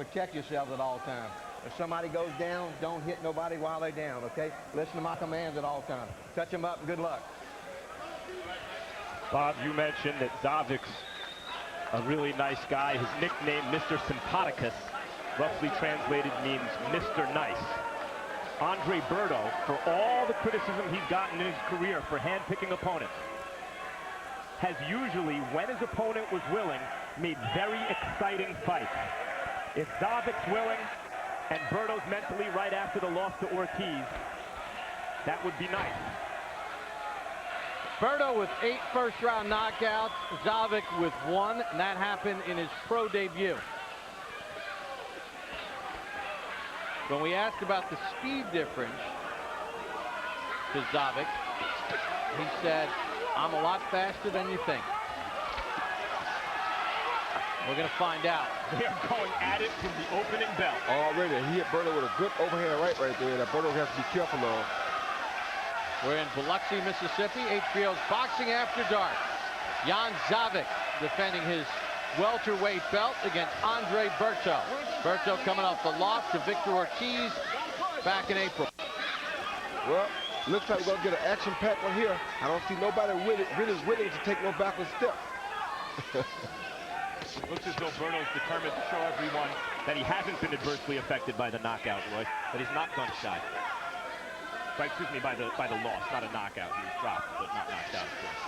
protect yourselves at all times. If somebody goes down, don't hit nobody while they're down, okay? Listen to my commands at all times. Touch them up and good luck. Bob, you mentioned that Zaveck's a really nice guy. His nickname, Mr. Sympathicus, roughly translated means Mr. Nice. Andre Berto, for all the criticism he's gotten in his career for hand-picking opponents, has usually, when his opponent was willing, made very exciting fights. If Zaveck's willing and Berto's mentally right after the loss to Ortiz, that would be nice. Berto with 8 first-round knockouts, Zaveck with 1, and that happened in his pro debut. When we asked about the speed difference to Zaveck, he said, "I'm a lot faster than you think." We're going to find out. They're going at it from the opening bell. Already, he hit Berto with a good overhand right there that Berto has to be careful of. We're in Biloxi, Mississippi, HBO's Boxing After Dark. Jan Zaveck defending his welterweight belt against Andre Berto. Berto coming off the loss to Victor Ortiz back in April. Well, looks like we're going to get an action-packed one here. I don't see nobody really willing to take no backward step. Looks as though Berto's determined to show everyone that he hasn't been adversely affected by the knockout, Roy, that he's not gun shy. Excuse me, by the loss, not a knockout. He was dropped, but not knocked out, of course.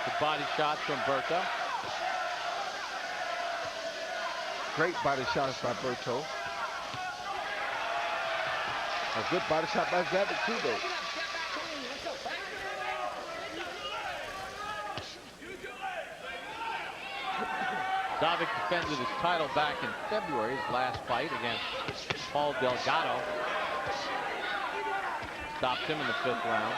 The body shots from Berto. Great body shots by Berto. A good body shot by Zaveck too, though. Zaveck defended his title back in February, his last fight against Paul Delgado. Stopped him in the 5th round.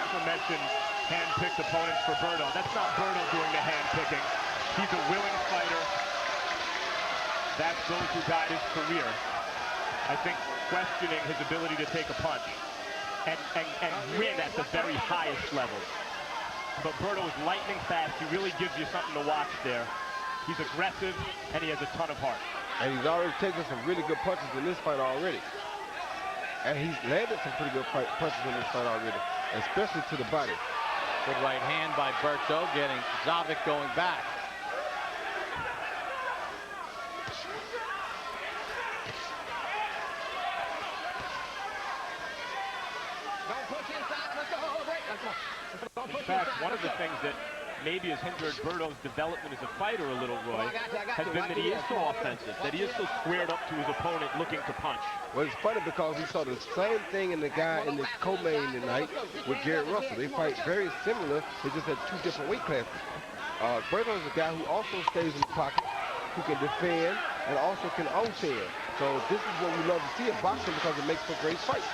I mentioned hand-picked opponents for Berto. That's not Berto doing the hand-picking. He's a willing fighter. That's those who guide his career. I think questioning his ability to take a punch and win at the very highest level. But Berto is lightning fast. He really gives you something to watch there. He's aggressive, and he has a ton of heart. And he's already taken some really good punches in this fight already. And he's landed some pretty good punches in this fight already, especially to the body. Good right hand by Berto, getting Zaveck going back. In fact, one of the things that maybe has hindered Berto's development as a fighter a little, Roy, has been that he is so offensive, that he is so squared up to his opponent looking to punch. Well, it's funny because we saw the same thing in the guy in the co-main tonight with Gary Russell. They fight very similar. They just had 2 different weight classes. Berto is a guy who also stays in the pocket, who can defend, and also can outstand. So this is what we love to see in boxing because it makes for great fights.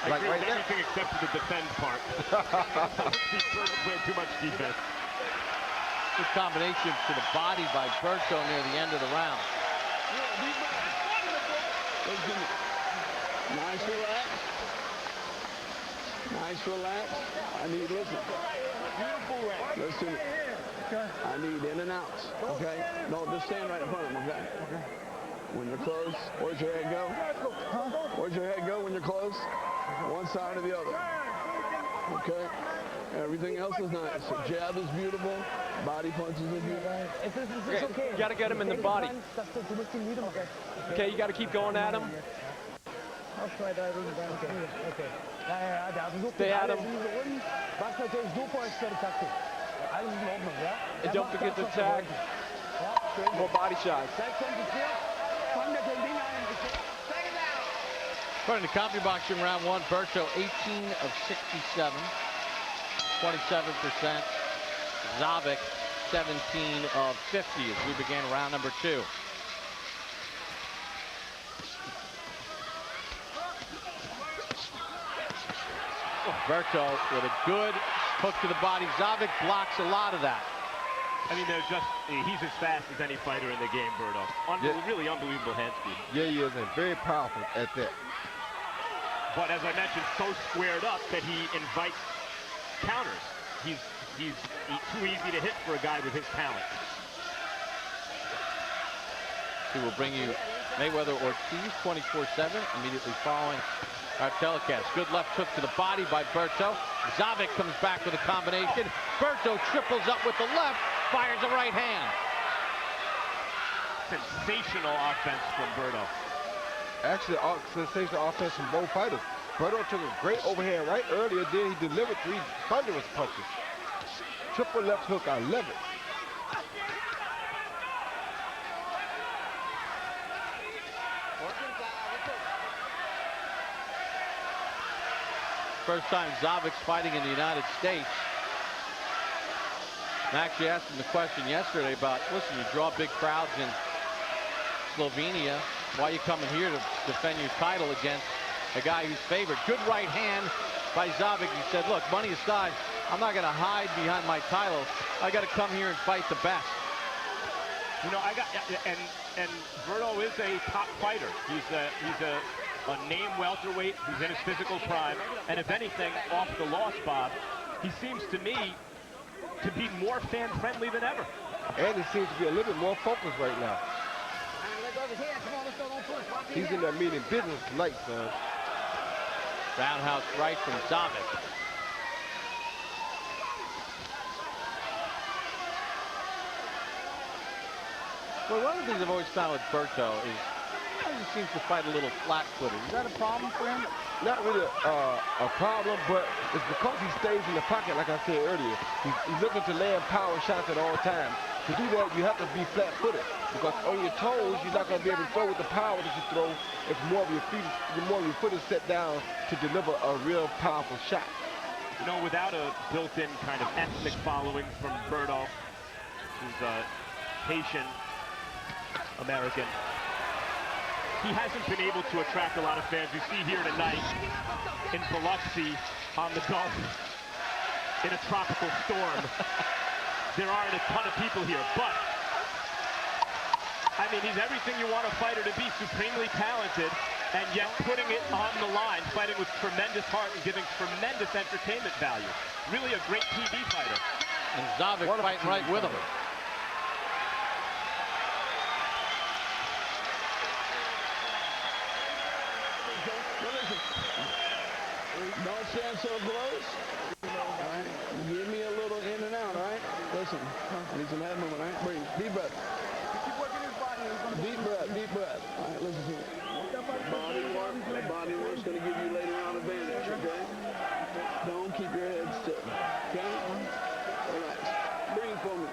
I like agree right with now. everything except for the defend part. Berto played too much defense. Good combination to the body by Berto near the end of the round. Nice relax. Nice relax. I need, listen. Listen. I need in and outs, okay? No, just stand right in front of him, okay? When you're close, where's your head go? Where's your head go when you're close? One side or the other. Okay? Everything else is nice. Jab is beautiful. Body punches are beautiful. Okay. You got to get him in the body. Okay, you got to keep going at him. Stay at him. And don't forget to tag. More body shots. According to CompuBoxing round 1, Berto 18 of 67, 27%. Zaveck 17 of 50 as we begin round number 2. Berto with a good hook to the body. Zaveck blocks a lot of that. I mean, he's as fast as any fighter in the game, Berto. Really unbelievable hand speed. Yeah, he is, and very powerful at that. but as I mentioned, so squared up that he invites counters. He's too easy to hit for a guy with his talent. We will bring you Mayweather Ortiz 24/7 immediately following our telecast. Good left hook to the body by Berto. Zaveck comes back with a combination. Berto triples up with the left, fires a right hand. Sensational offense from Berto. Actually, sensational offense from both fighters. Berto took a great overhand right earlier, then he delivered 3 thunderous punches. Triple left hook, I love it. First time Zaveck's fighting in the United States. I actually asked him the question yesterday about, listen, you draw big crowds in Slovenia. Why are you coming here to defend your title against a guy who's favored? Good right hand by Zaveck. He said, look, money aside, I'm not going to hide behind my title. I got to come here and fight the best. You know, and Berto is a top fighter. He's a name welterweight. He's in his physical prime. And if anything, off the loss, Bob, he seems to me to be more fan-friendly than ever. And he seems to be a little bit more focused right now. He's in there meeting business tonight, son. Roundhouse right from Zaveck. Well, one of the things I've always found with Berto is he seems to fight a little flat-footed. Is that a problem for him? Not really a problem, but it's because he stays in the pocket, like I said earlier. He's looking to land power shots at all times. To do that, you have to be flat-footed, because on your toes, you're not going to be able to throw with the power that you throw if more of your foot is set down to deliver a real powerful shot. You know, without a built-in kind of ethnic following from Berto, who's a Haitian American, he hasn't been able to attract a lot of fans. You see here tonight in Biloxi on the Gulf in a tropical storm. There aren't a ton of people here, but I mean, he's everything you want a fighter to be, supremely talented, and yet putting it on the line, fighting with tremendous heart and giving tremendous entertainment value. Really a great TV fighter. And Zaveck fighting right with him. Don't stand so close. All right. Give me a little in and out, all right? Listen, I need some head movement, all right? Breathe. Deep breath. Deep breath, deep breath. All right, listen to me. The body work's going to give you later on advantage, okay? Don't keep your head still, okay? Relax. Breathe for me.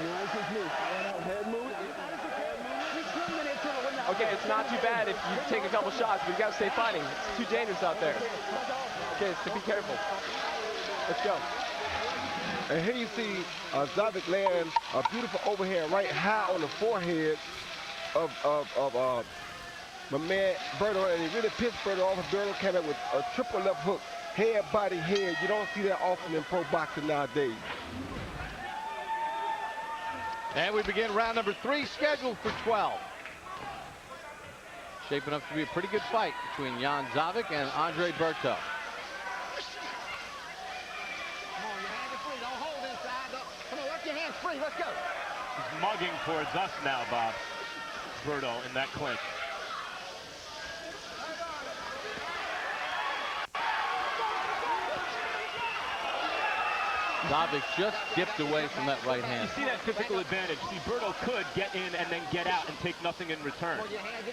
Nice and smooth. Head movement. Okay, it's not too bad if you take a couple shots, but you got to stay fighting. It's too dangerous out there. Okay, so be careful. Let's go. And here you see Zaveck land a beautiful overhand right high on the forehead of my man Berto, and he really pissed Berto off. Berto came up with a triple left hook, head, body, head. You don't see that often in pro boxing nowadays. And we begin round number 3, scheduled for 12. Shaping up to be a pretty good fight between Jan Zaveck and Andre Berto. Come on, your hands are free. Don't hold inside. Come on, let your hands free. Let's go. He's mugging towards us now, Bob. Berto in that clinch. Zaveck just dipped away from that right hand. You see that physical advantage. See, Berto could get in and then get out and take nothing in return.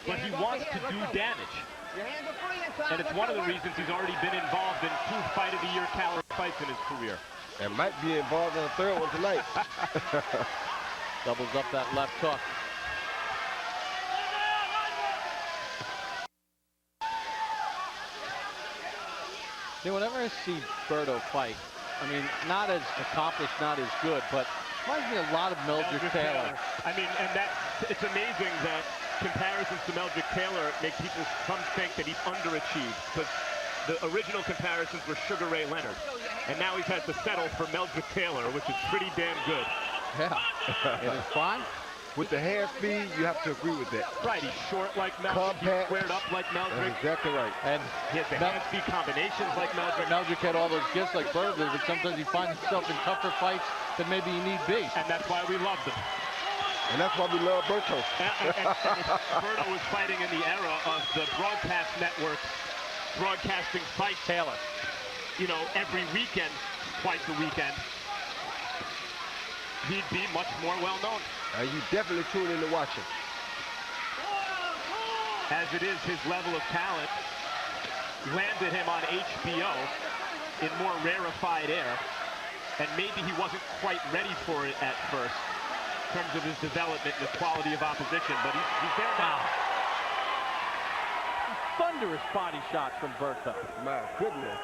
But he wants to do damage. And it's one of the reasons he's already been involved in 2 Fight of the Year caliber fights in his career. And might be involved in a 3rd one tonight. Doubles up that left hook. See, whenever I see Berto fight, I mean, not as accomplished, not as good, but reminds me a lot of Meldrick Taylor. I mean, and it's amazing that comparisons to Meldrick Taylor make people, some think that he's underachieved, because the original comparisons were Sugar Ray Leonard. And now he's had to settle for Meldrick Taylor, which is pretty damn good. Yeah. In his prime? With the hand speed, you have to agree with that. Right, he's short like Meldrick, he's Compact. squared up like Meldrick. That's exactly right. And He has the hand speed combinations like Meldrick. Meldrick had all those gifts like Berto did, but sometimes he finds himself in tougher fights than maybe he need be. And that's why we love them. And that's why we love Berto. And Berto was fighting in the era of the broadcast networks broadcasting fight Taylor. You know, every weekend, twice a weekend, he'd be much more well known. You definitely tune in to watch him. As it is, his level of talent landed him on HBO in more rarefied air, and maybe he wasn't quite ready for it at first in terms of his development and the quality of opposition, but he's there now. Thunderous body shots from Berto. My goodness.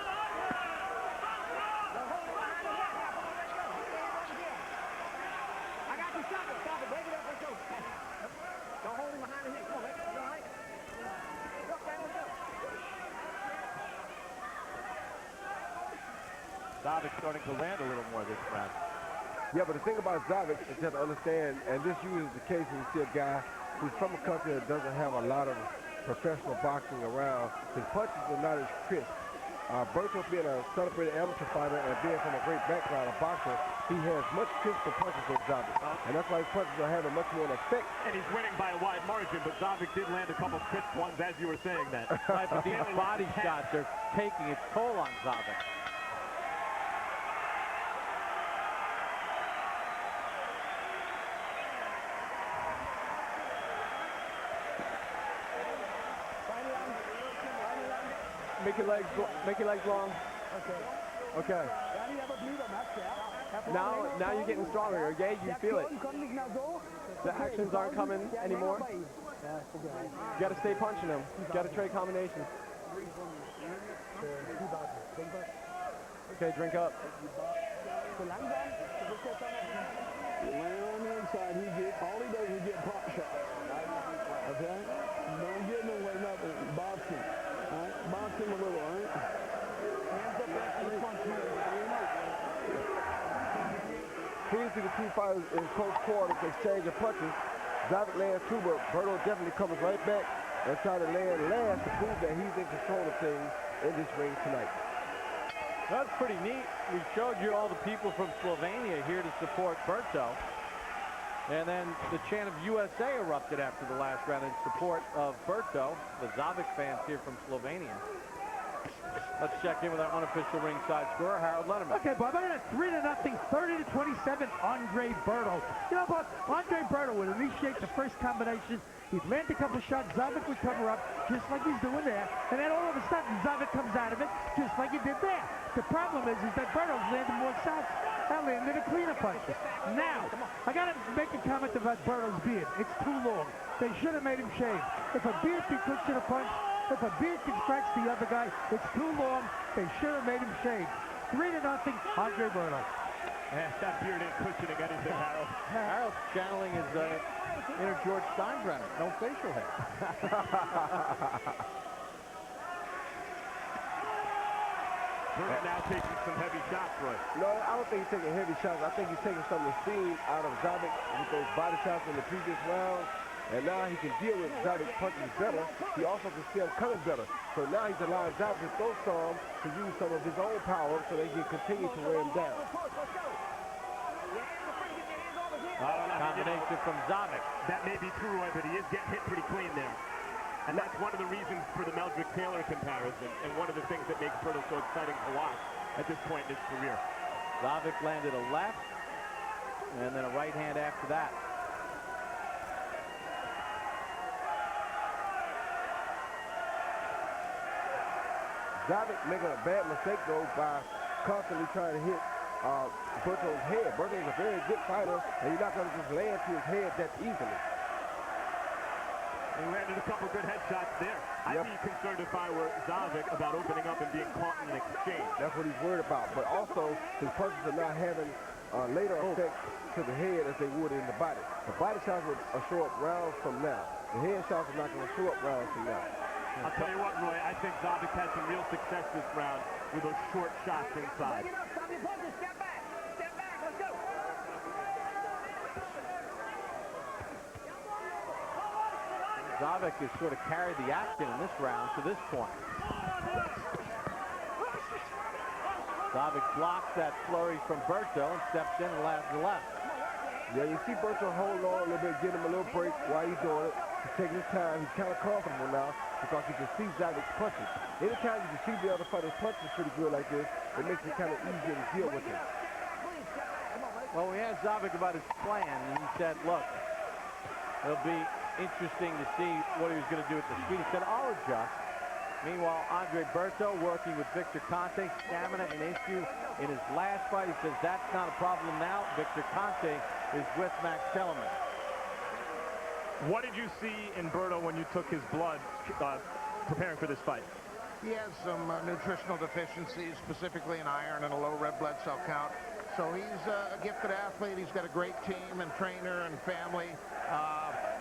Zaveck starting to land a little more this round. Yeah, but the thing about Zaveck is you have to understand, and this usually is the case when you see a guy who's from a country that doesn't have a lot of professional boxing around. His punches are not as crisp. Berto being a celebrated amateur fighter and being from a great background, a boxer, he has much crisper punches than Zaveck. And that's why his punches are having much more effect. And he's winning by a wide margin, but Zaveck did land a couple crisp ones as you were saying that. Right, but these body shots are taking its toll on Zaveck. Make your legs long. Okay. Now you're getting stronger, okay? You feel it. The actions aren't coming anymore. You gotta stay punching them. You gotta trade combinations. Okay, drink up. Land on the inside, all he does is get pop shots. Okay? Don't get nowhere, nothing. Box him. All right? Box him a little, all right? Hands up and punch him. Previously, the two fighters in close quarters exchanging punches. Zaveck lands two, but Berto definitely comes right back and tries to land last to prove that he's in control of things in this ring tonight. That's pretty neat. We showed you all the people from Slovenia here to support Berto. And then the chant of USA erupted after the last round in support of Berto, the Zaveck fans here from Slovenia. Let's check in with our unofficial ringside scorer, Harold Letterman. Okay, Bob, I'm at 3-0, 30-27, Andre Berto. You know, Bob, Andre Berto would initiate the first combination. He'd land a couple shots, Zaveck would cover up, just like he's doing there. And then all of a sudden, Zaveck comes out of it, just like he did there. The problem is that Berto's landing more shots. I landed a cleaner punch. Now, I got to make a comment about Berto's beard. It's too long. They should have made him shave. If a beard can cushion a punch, if a beard can scratch the other guy, it's too long. They should have made him shave. 3-0, Andre Berto. Yeah, that beard ain't cushioning anything, Harold. Harold's channeling his inner George Steinbrenner. No facial hair. Berto now taking some heavy shots, Roy. No, I don't think he's taking heavy shots. I think he's taking some of the steam out of Zaveck with those body shots in the previous round. And now he can deal with Zaveck's punches better. He also can see him coming better. So now he's allowing Zaveck to throw some to use some of his own power so they can continue to wear him down. Combination from Zaveck. That may be true, Roy, but he is getting hit pretty clean there. And that's one of the reasons for the Meldrick-Taylor comparison, and one of the things that makes Berto so exciting to watch at this point in his career. Zaveck landed a left, and then a right hand after that. Zaveck making a bad mistake, though, by constantly trying to hit Berto's head. Berto's a very good fighter, and you're not going to just land to his head that easily. He landed a couple good headshots there. I'd be concerned if I were Zaveck about opening up and being caught in an exchange. That's what he's worried about. But also, his punches are not having later effect to the head as they would in the body. The body shots will show up rounds from now. The head shots are not going to show up rounds from now. I'll tell you what, Roy, I think Zaveck had some real success this round with those short shots inside. Zaveck has sort of carried the action in this round to this point. Zaveck blocks that flurry from Berto and steps in and lands the left. Yeah, you see Berto hold on a little bit, give him a little break while he's doing it. He's taking his time. He's kind of comfortable now because he can see Zaveck's punches. Anytime you can see the other fighter's punches pretty good like this, it makes it kind of easier to deal with him. Well, we asked Zaveck about his plan, and he said, look, it'll be interesting to see what he was going to do at the speed. He said, I'll adjust. Meanwhile, Andre Berto working with Victor Conte, stamina an issue in his last fight. He says that's not a problem now. Victor Conte is with Max Kellerman. What did you see in Berto when you took his blood preparing for this fight? He has some nutritional deficiencies, specifically in iron and a low red blood cell count. So he's a gifted athlete. He's got a great team and trainer and family.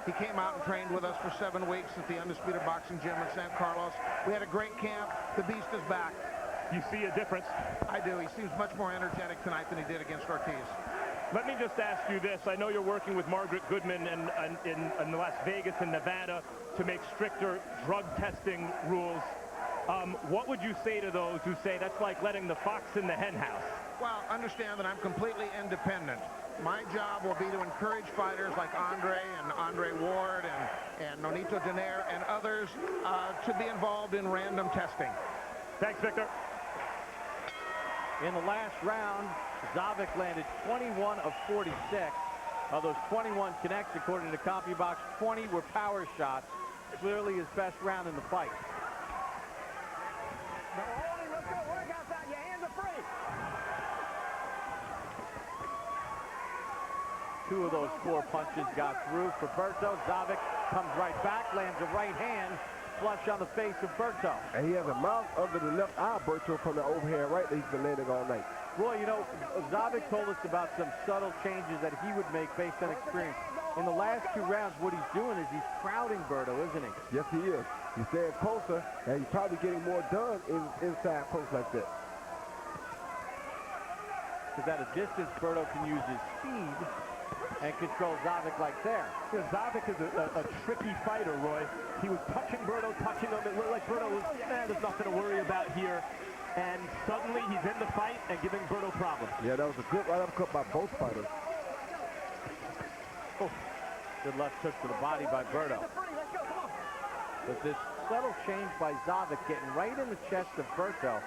He came out and trained with us for 7 weeks at the Undisputed Boxing Gym in San Carlos. We had a great camp. The beast is back. You see a difference? I do. He seems much more energetic tonight than he did against Ortiz. Let me just ask you this. I know you're working with Margaret Goodman in Las Vegas and Nevada to make stricter drug testing rules. What would you say to those who say that's like letting the fox in the hen house? Well, understand that I'm completely independent. My job will be to encourage fighters like Andre and Andre Ward and Nonito Donaire and others to be involved in random testing. Thanks, Victor. In the last round, Zaveck landed 21 of 46. Of those 21 connects, according to CompuBox, 20 were power shots. Clearly his best round in the fight. Two of those 4 punches got through for Berto. Zaveck comes right back, lands a right hand, flush on the face of Berto. And he has a mouth under the left eye, Berto, from the overhand right that he's been landing all night. Roy, you know, Zaveck told us about some subtle changes that he would make based on experience. In the last 2 rounds, what he's doing is he's crowding Berto, isn't he? Yes, he is. He's staying closer, and he's probably getting more done inside close like that. Because at a distance, Berto can use his speed and control Zaveck like there. You know, Zaveck is a tricky fighter, Roy. He was touching Berto, touching him. It looked like Berto was, there's nothing to worry about here. And suddenly he's in the fight and giving Berto problems. Yeah, that was a good right uppercut by both fighters. Oh, good left hook to the body by Berto. But this subtle change by Zaveck getting right in the chest of Berto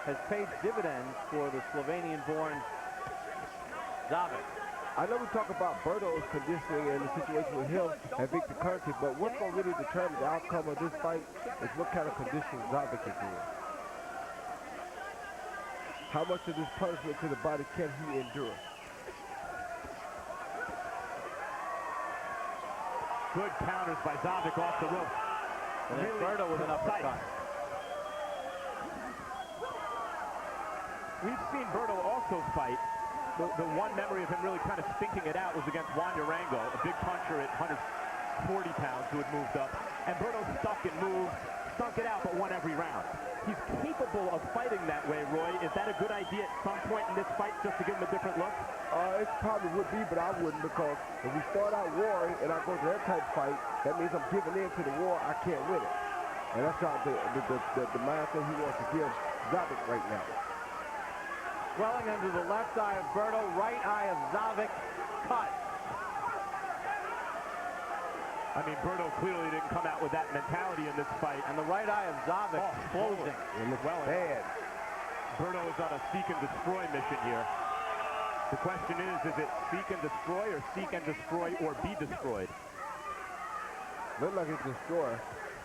has paid dividends for the Slovenian-born Zaveck. I know we talk about Berto's conditioning and the situation with him and Victor Conte, but what's going to really determine the outcome of this fight is what kind of conditioning Zaveck is in. How much of this punishment to the body can he endure? Good counters by Zaveck off the rope. And then Berto with an uppercut. We've seen Berto also fight. The one memory of him really kind of stinking it out was against Juan Urango, a big puncher at 140 pounds who had moved up. And Berto stuck and moved, stunk it out, but won every round. He's capable of fighting that way, Roy. Is that a good idea at some point in this fight just to give him a different look? It probably would be, but I wouldn't, because if we start out warring and I go to that type of fight, that means I'm giving in to the war. I can't win it. And that's not the mindset he wants to give Zaveck right now. Swelling under the left eye of Berto, right eye of Zaveck, cut. I mean, Berto clearly didn't come out with that mentality in this fight. And the right eye of Zaveck closing. It looks bad. Berto is on a seek and destroy mission here. The question is it seek and destroy or seek and destroy or be destroyed? Looks like it's destroy,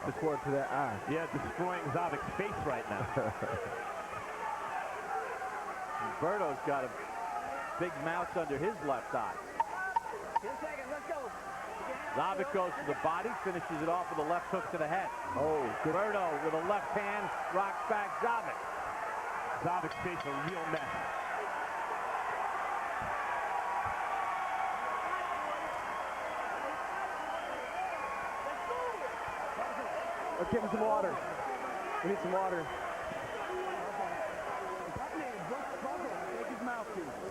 according to that eye. Yeah, destroying Zaveck's face right now. Berto's got a big mouse under his left eye. Zaveck goes to the body, finishes it off with a left hook to the head. Oh, good. Berto with a left hand rocks back Zaveck. Zaveck's face a real mess. Let's give him some water. We need some water.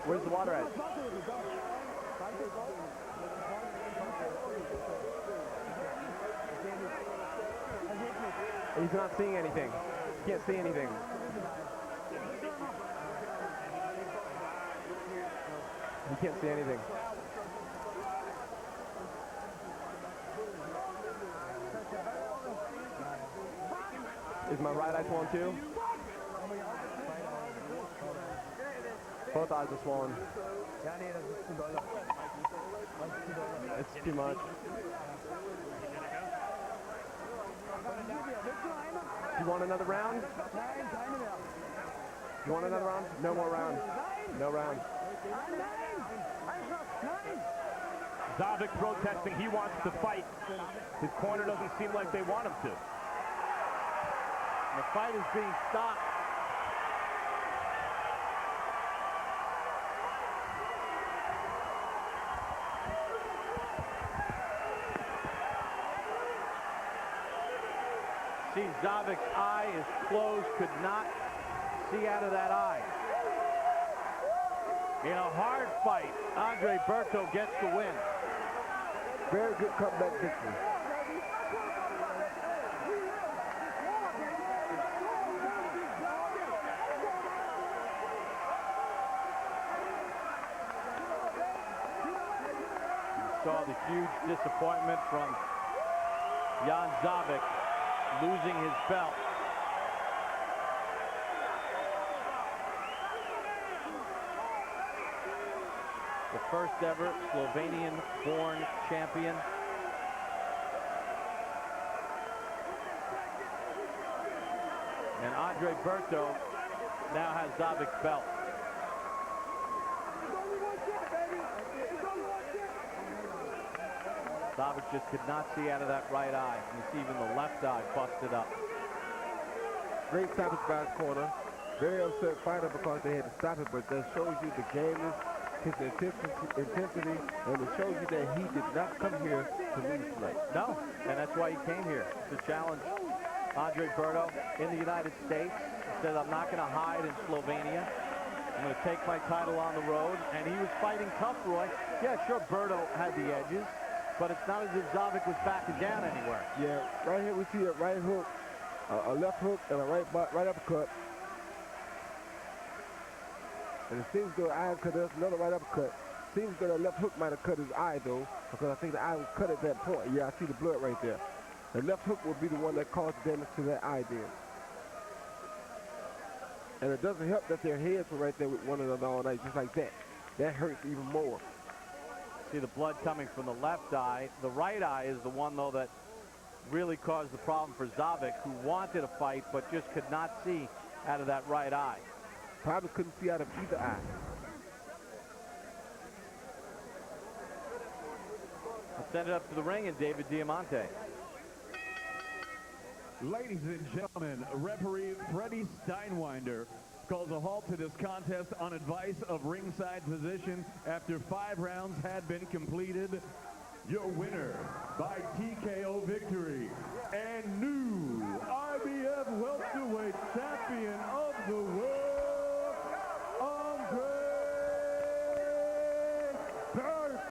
Where's the water at? He's not seeing anything. He can't see anything. He can't see anything. Is my right eye swollen too? Both eyes are swollen. It's too much. You want another round? You want another round? No more round. No round. Zaveck protesting. He wants to fight. His corner doesn't seem like they want him to. The fight is being stopped. See, Zaveck's eye is closed, could not see out of that eye. In a hard fight, Andre Berto gets the win. Very good comeback victory. Saw the huge disappointment from Jan Zaveck losing his belt. The first ever Slovenian-born champion. And Andre Berto now has Zaveck's belt. Zaveck just could not see out of that right eye. You see even the left eye busted up. Great stoppage by his corner. Very upset fighter because they had to stop it, but that shows you the game, his intensity, and it shows you that he did not come here to lose tonight. No, and that's why he came here to challenge Andre Berto in the United States. He said, I'm not going to hide in Slovenia. I'm going to take my title on the road. And he was fighting tough, Roy. Yeah, sure, Berto had the edges, but it's not as if Zaveck was backing down anywhere. Yeah, right here we see a right hook, a left hook, and a right uppercut. And it seems though eye cut us another right uppercut. Seems though that left hook might have cut his eye though, because I think the eye was cut at that point. Yeah, I see the blood right there. The left hook will be the one that caused damage to that eye then. And it doesn't help that their heads were right there with one another all night, just like that. That hurts even more. See the blood coming from the left eye. The right eye is the one, though, that really caused the problem for Zaveck, who wanted a fight but just could not see out of that right eye. Probably couldn't see out of either eye. Let's send it up to the ring and David Diamante. Ladies and gentlemen, referee Freddie Steinwinder calls a halt to this contest on advice of ringside physician after 5 rounds had been completed. Your winner by TKO victory and new